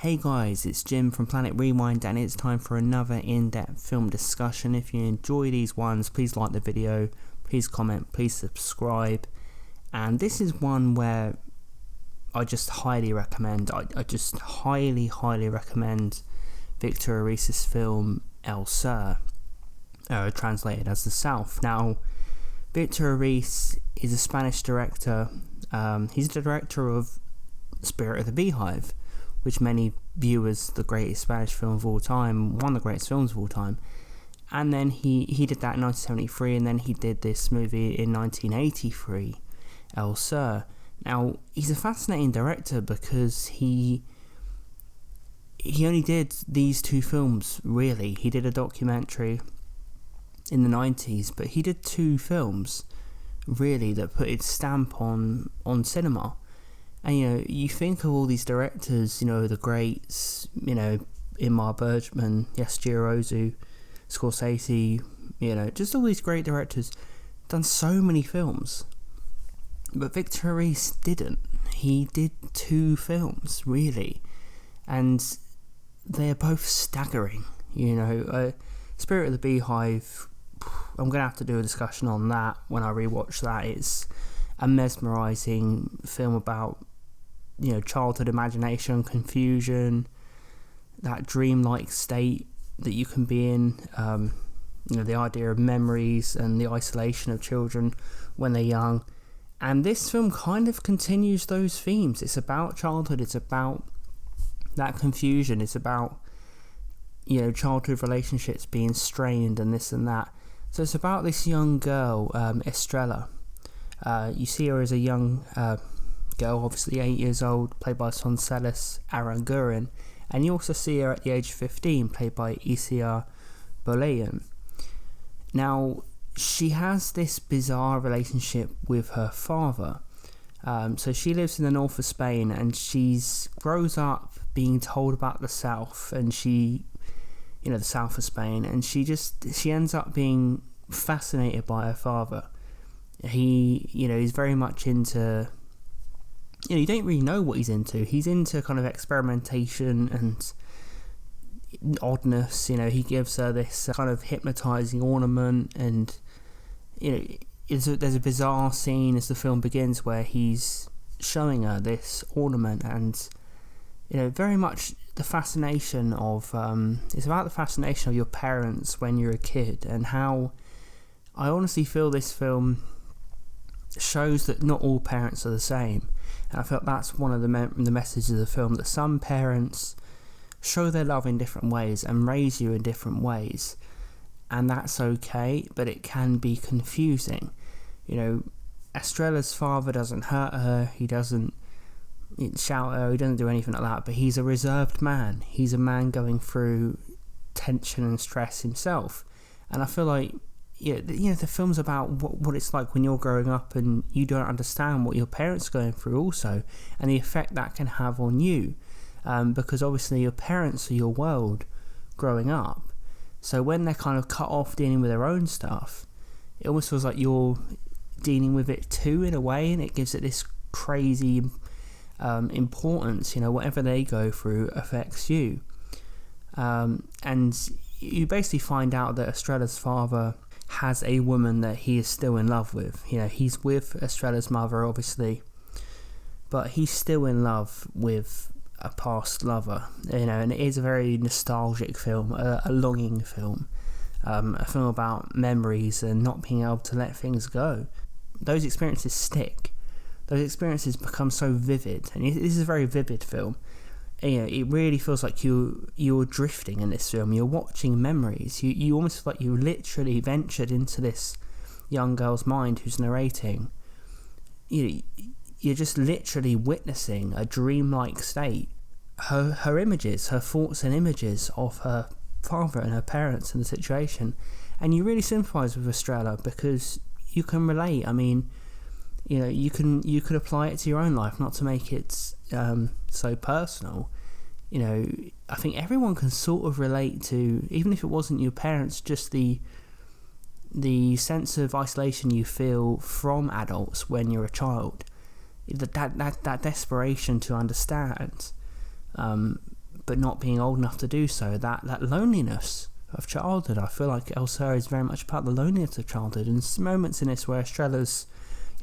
Hey guys, it's Jim from Planet Rewind, and it's time for another in-depth film discussion. If you enjoy these ones, please like the video, please comment, please subscribe. And this is one where I just highly recommend, I just highly recommend Victor Erice's film El Sur, translated as The South. Now, Victor Erice is a Spanish director. He's the director of Spirit of the Beehive, which many view as the greatest Spanish film of all time, one of the greatest films of all time. And then he did that in 1973, and then he did this movie in 1983, El Sur. Now, he's a fascinating director because he only did these two films, really. He did a documentary in the 90s, but he did two films, really, that put its stamp on cinema. And, you think of all these directors, the greats, Ingmar Bergman, Yasuhiro Ozu, Scorsese, just all these great directors, done so many films. But Victor Erice didn't. He did two films, really. And they're both staggering, Spirit of the Beehive, I'm going to have to do a discussion on that when I rewatch that. It's a mesmerising film about childhood imagination, confusion, that dreamlike state that you can be in, the idea of memories and the isolation of children when they're young. And this film kind of continues those themes. It's about childhood, it's about that confusion, it's about childhood relationships being strained and this and that. So it's about this young girl, Estrella. You see her as a young girl, obviously 8 years old, played by Soncelis Aranguren, and you also see her at the age of 15, played by Isia Bolayan. Now, she has this bizarre relationship with her father. So she lives in the north of Spain, and she's grows up being told about the south, and the south of Spain, and she ends up being fascinated by her father. He's very much into, you don't really know what he's into. He's into kind of experimentation and oddness. He gives her this kind of hypnotizing ornament, and there's a bizarre scene as the film begins where he's showing her this ornament, and very much the fascination of it's about the fascination of your parents when you're a kid, and how I honestly feel this film shows that not all parents are the same. And I felt that's one of the messages of the film, that some parents show their love in different ways and raise you in different ways, and that's okay, but it can be confusing. Estrella's father doesn't hurt her, he doesn't shout at her, he doesn't do anything like that, but he's a reserved man. He's a man going through tension and stress himself. And I feel like the film's about what it's like when you're growing up and you don't understand what your parents are going through also, and the effect that can have on you, because obviously your parents are your world growing up. So when they're kind of cut off dealing with their own stuff, it almost feels like you're dealing with it too, in a way, and it gives it this crazy importance. Whatever they go through affects you. And you basically find out that Estrella's father has a woman that he is still in love with. He's with Estrella's mother, obviously, but he's still in love with a past lover. And it is a very nostalgic film, a longing film, a film about memories and not being able to let things go. Those experiences stick. Those experiences become so vivid, and this is a very vivid film. It really feels like you're drifting in this film. You're watching memories. You almost feel like you literally ventured into this young girl's mind who's narrating. You're just literally witnessing a dreamlike state. Her images, her thoughts and images of her father and her parents and the situation, and you really sympathise with Estrella because you can relate. I mean, you could apply it to your own life, not to make it so personal. I think everyone can sort of relate to, even if it wasn't your parents, just the sense of isolation you feel from adults when you're a child. That desperation to understand, but not being old enough to do so. That loneliness of childhood. I feel like El Sur is very much about the loneliness of childhood, and there's moments in this where Estrella's,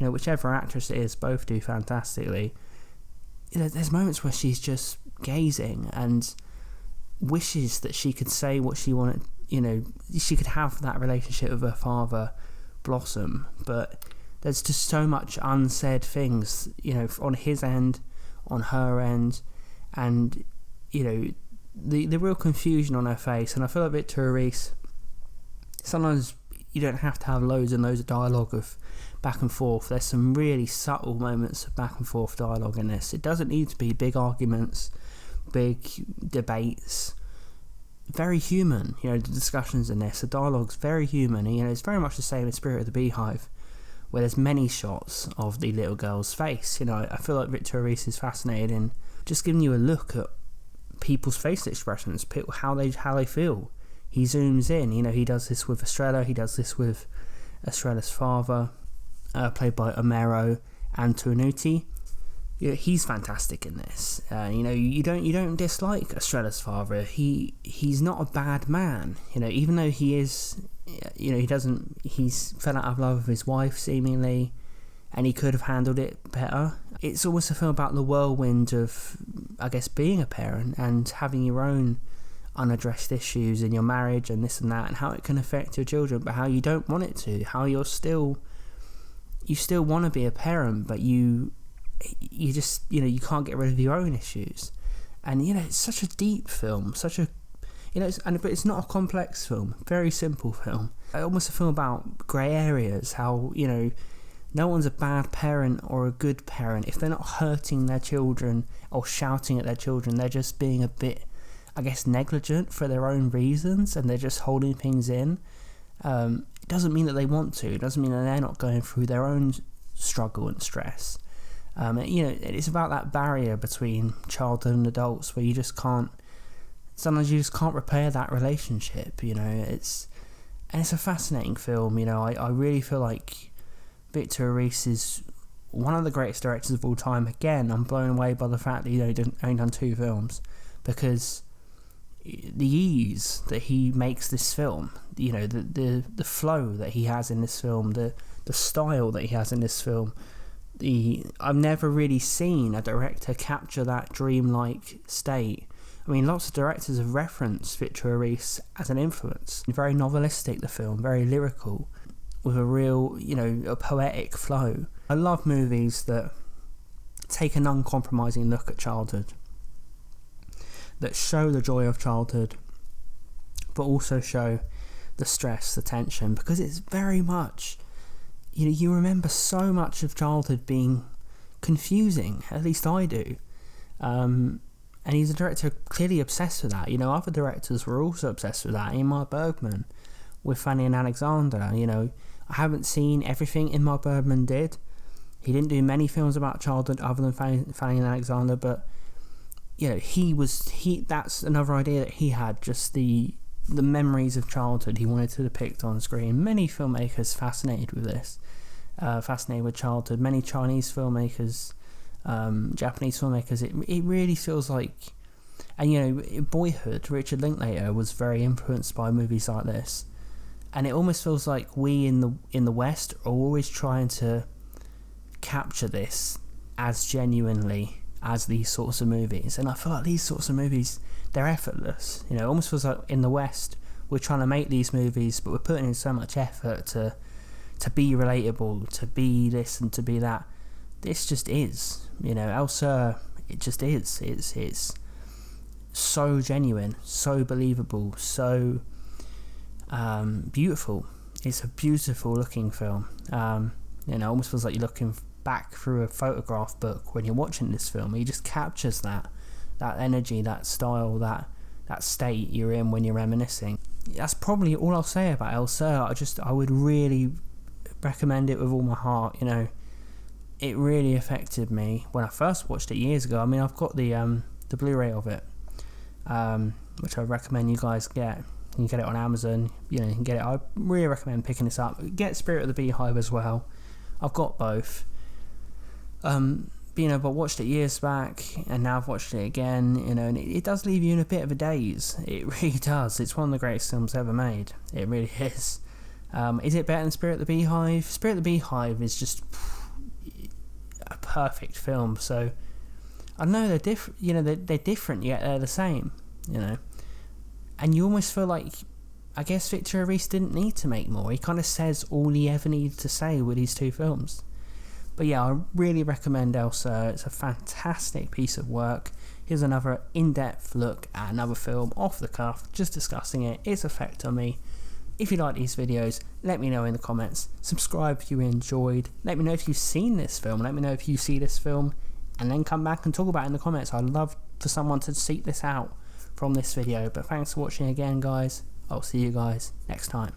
whichever actress it is, both do fantastically. There's moments where she's just gazing and wishes that she could say what she wanted, she could have that relationship with her father blossom, but there's just so much unsaid things, on his end, on her end, and, the real confusion on her face. And I feel like Victor Erice, sometimes you don't have to have loads and loads of dialogue of back and forth. There's some really subtle moments of back and forth dialogue in this. It doesn't need to be big arguments, big debates. Very human, the discussions in this, the dialogue's very human. It's very much the same in Spirit of the Beehive, where there's many shots of the little girl's face. I feel like Victor Erice is fascinated in just giving you a look at people's face expressions, how they feel. He zooms in, he does this with Estrella, he does this with Estrella's father, played by Omero Antonucci. He's fantastic in this. You don't dislike Estrella's father. He's not a bad man. Even though he is, he's fell out of love with his wife seemingly, and he could have handled it better. It's almost a film about the whirlwind of, I guess, being a parent and having your own unaddressed issues in your marriage and this and that, and how it can affect your children, but how you don't want it to. How you still want to be a parent, but you just, you can't get rid of your own issues. And, it's such a deep film, but it's not a complex film, very simple film. Almost a film about grey areas, how, no one's a bad parent or a good parent. If they're not hurting their children or shouting at their children, they're just being a bit, I guess, negligent for their own reasons, and they're just holding things in. It doesn't mean that they want to. It doesn't mean that they're not going through their own struggle and stress. It's about that barrier between childhood and adults where you just can't. Sometimes you just can't repair that relationship. It's a fascinating film. I really feel like Victor Erice is one of the greatest directors of all time. Again, I'm blown away by the fact that he only done 2 films, because the ease that he makes this film, the flow that he has in this film, the style that he has in this film, I've never really seen a director capture that dreamlike state. Lots of directors have referenced Victor Erice as an influence. Very novelistic, the film, very lyrical, with a real, a poetic flow. I love movies that take an uncompromising look at childhood, that show the joy of childhood, but also show the stress, the tension, because it's very much, you remember so much of childhood being confusing, at least I do. And he's a director clearly obsessed with that. Other directors were also obsessed with that. Ingmar Bergman with Fanny and Alexander. I haven't seen everything Ingmar Bergman did. He didn't do many films about childhood other than Fanny and Alexander, but that's another idea that he had, just the memories of childhood he wanted to depict on screen. Many filmmakers fascinated with this, fascinated with childhood. Many Chinese filmmakers, Japanese filmmakers. It really feels like, and Boyhood, Richard Linklater was very influenced by movies like this, and it almost feels like we in the West are always trying to capture this as genuinely as these sorts of movies. And I feel like these sorts of movies, they're effortless. It almost feels like in the West we're trying to make these movies, but we're putting in so much effort to be relatable, to be this and to be that. This just is, El Sur, it just is. It's so genuine, so believable, so beautiful. It's a beautiful looking film. It almost feels like you're looking back through a photograph book when you're watching this film. He just captures that energy, that style, that state you're in when you're reminiscing. That's probably all I'll say about El Sur. I would really recommend it with all my heart. It really affected me when I first watched it years ago. I've got the Blu-ray of it, which I recommend you guys get. You can get it on Amazon. You can get it. I really recommend picking this up. Get Spirit of the Beehive as well. I've got both. but watched it years back, and now I've watched it again, and it does leave you in a bit of a daze. It really does. It's one of the greatest films ever made. It really is. Is it better than Spirit of the Beehive? Spirit of the Beehive is just a perfect film. So I know they're different. They're different, yet they're the same. And you almost feel like, I guess Victor Erice didn't need to make more. He kind of says all he ever needed to say with these two films. But yeah, I really recommend Elsa. It's a fantastic piece of work. Here's another in-depth look at another film off the cuff, just discussing its effect on me. If you like these videos, let me know in the comments. Subscribe if you enjoyed. Let me know if you've seen this film. Let me know if you see this film, and then come back and talk about it in the comments. I'd love for someone to seek this out from this video. But thanks for watching again, guys. I'll see you guys next time.